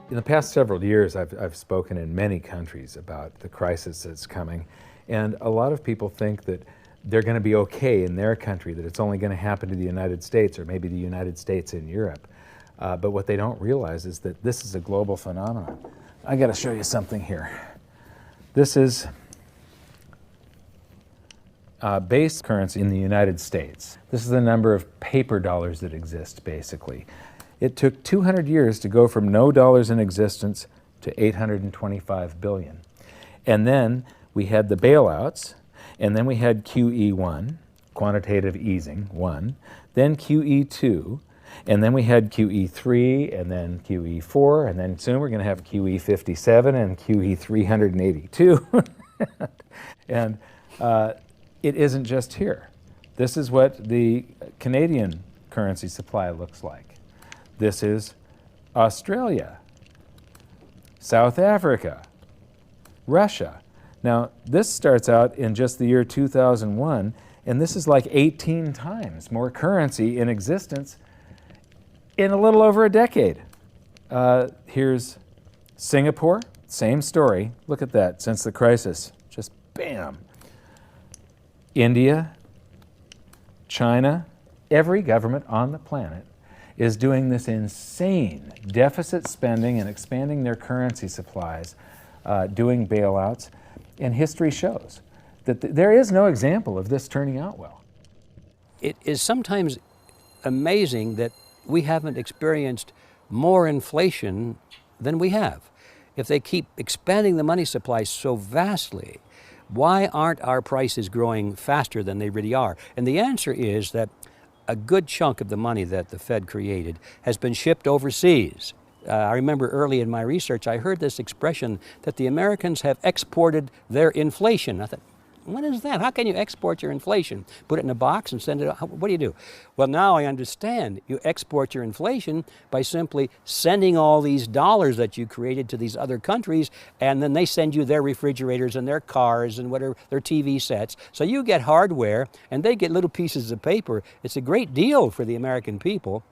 In the past several years, I've spoken in many countries about the crisis that's coming, and a lot of people think that they're going to be okay in their country, that it's only going to happen to the United States or maybe the United States in Europe. But what they don't realize is that this is a global phenomenon. I got to show you something here. This is base currency in the United States. This is the number of paper dollars that exist, basically. It took 200 years to go from no dollars in existence to 825 billion. And then we had the bailouts, and then we had QE1, quantitative easing 1, then QE2, and then we had QE3, and then QE4, and then soon we're going to have QE57 and QE382. And it isn't just here. This is what the Canadian currency supply looks like. This is Australia, South Africa, Russia. Now, this starts out in just the year 2001, and this is like 18 times more currency in existence in a little over a decade. Here's Singapore, same story. Look at that, since the crisis, just bam. India, China, every government on the planet is doing this insane deficit spending and expanding their currency supplies, doing bailouts, and history shows that there is no example of this turning out well. It is sometimes amazing that we haven't experienced more inflation than we have. If they keep expanding the money supply so vastly, why aren't our prices growing faster than they really are? And the answer is that a good chunk of the money that the Fed created has been shipped overseas. I remember early in my research, I heard this expression that the Americans have exported their inflation. I thought, what is that? How can you export your inflation? Put it in a box and send it out? What do you do? Well, now I understand. You export your inflation by simply sending all these dollars that you created to these other countries, and then they send you their refrigerators and their cars and whatever, their TV sets. So you get hardware, and they get little pieces of paper. It's a great deal for the American people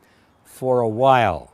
for a while.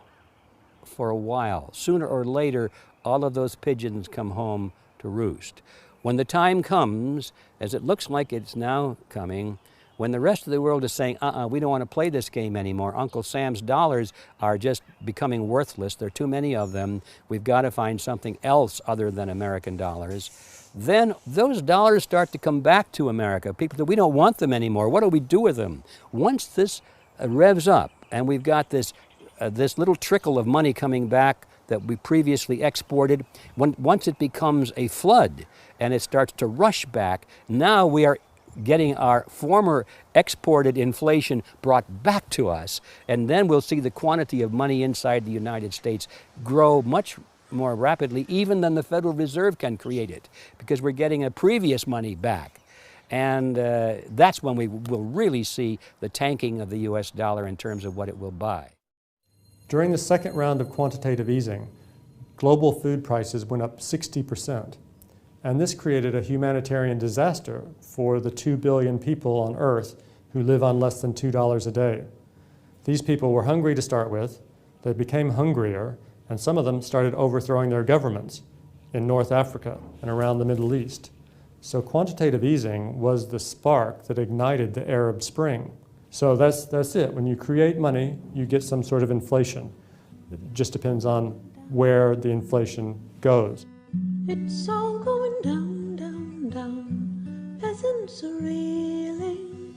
For a while. Sooner or later, all of those pigeons come home to roost. When the time comes, as it looks like it's now coming, when the rest of the world is saying, we don't want to play this game anymore, Uncle Sam's dollars are just becoming worthless, there are too many of them, we've got to find something else other than American dollars, then those dollars start to come back to America. People say, we don't want them anymore, what do we do with them? Once this revs up, and we've got this little trickle of money coming back that we previously exported, once it becomes a flood and it starts to rush back, now we are getting our former exported inflation brought back to us, and then we'll see the quantity of money inside the United States grow much more rapidly even than the Federal Reserve can create it, because we're getting a previous money back. And that's when we will really see the tanking of the US dollar in terms of what it will buy. During the second round of quantitative easing, global food prices went up 60%. And this created a humanitarian disaster for the 2 billion people on Earth who live on less than $2 a day. These people were hungry to start with, they became hungrier, and some of them started overthrowing their governments in North Africa and around the Middle East. So quantitative easing was the spark that ignited the Arab Spring. So that's it. When you create money, you get some sort of inflation. It just depends on where the inflation goes. It's all going down, down, down. Peasants are reeling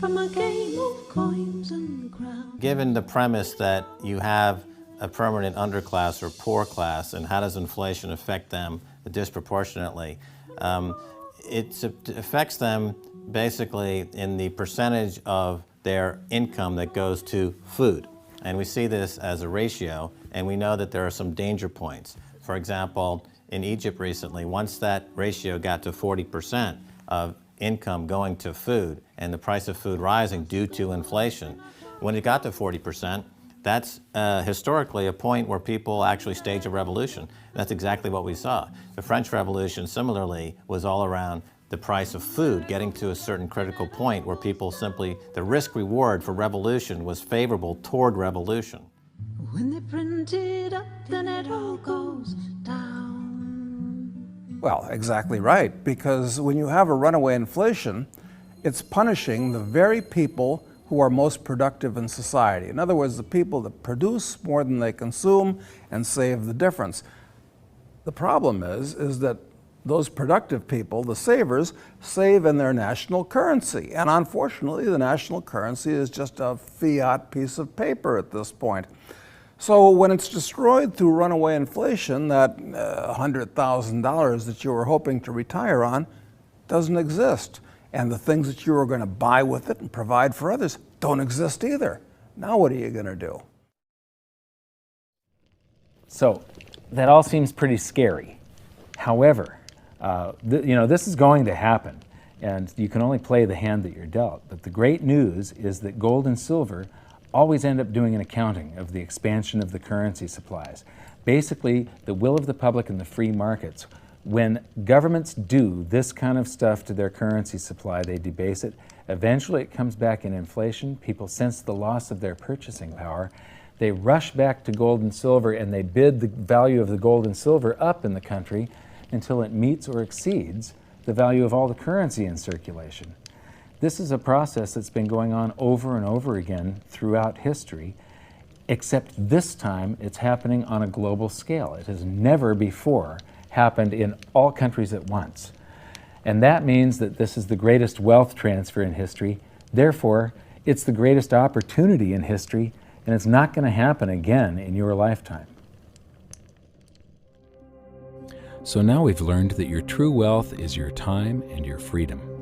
from a game of coins and crowns. Given the premise that you have a permanent underclass or poor class, and how does inflation affect them disproportionately, it affects them basically in the percentage of their income that goes to food. And we see this as a ratio, and we know that there are some danger points. For example, in Egypt recently, once that ratio got to 40% of income going to food and the price of food rising due to inflation, when it got to 40%, that's historically a point where people actually stage a revolution. That's exactly what we saw. The French Revolution, similarly, was all around the price of food getting to a certain critical point where people simply, the risk-reward for revolution was favorable toward revolution. When they print hunt it up, then it all goes down. Well, exactly right, because when you have a runaway inflation, it's punishing the very people who are most productive in society. In other words, the people that produce more than they consume and save the difference. The problem is that those productive people, the savers, save in their national currency. And unfortunately, the national currency is just a fiat piece of paper at this point. So when it's destroyed through runaway inflation, that $100,000 that you were hoping to retire on doesn't exist. And the things that you were going to buy with it and provide for others don't exist either. Now what are you going to do? So that all seems pretty scary. However, this is going to happen, and you can only play the hand that you're dealt. But the great news is that gold and silver always end up doing an accounting of the expansion of the currency supplies. Basically, the will of the public and the free markets. When governments do this kind of stuff to their currency supply, they debase it. Eventually it comes back in inflation. People sense the loss of their purchasing power. They rush back to gold and silver, and they bid the value of the gold and silver up in the country until it meets or exceeds the value of all the currency in circulation. This is a process that's been going on over and over again throughout history, except this time it's happening on a global scale. It has never before happened in all countries at once. And that means that this is the greatest wealth transfer in history. Therefore, it's the greatest opportunity in history, and it's not going to happen again in your lifetime. So now we've learned that your true wealth is your time and your freedom.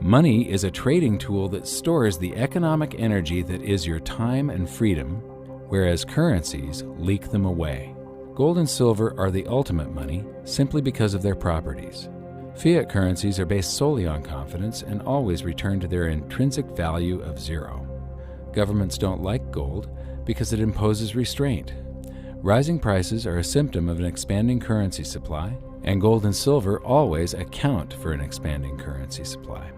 Money is a trading tool that stores the economic energy that is your time and freedom, whereas currencies leak them away. Gold and silver are the ultimate money simply because of their properties. Fiat currencies are based solely on confidence and always return to their intrinsic value of zero. Governments don't like gold because it imposes restraint. Rising prices are a symptom of an expanding currency supply, and gold and silver always account for an expanding currency supply.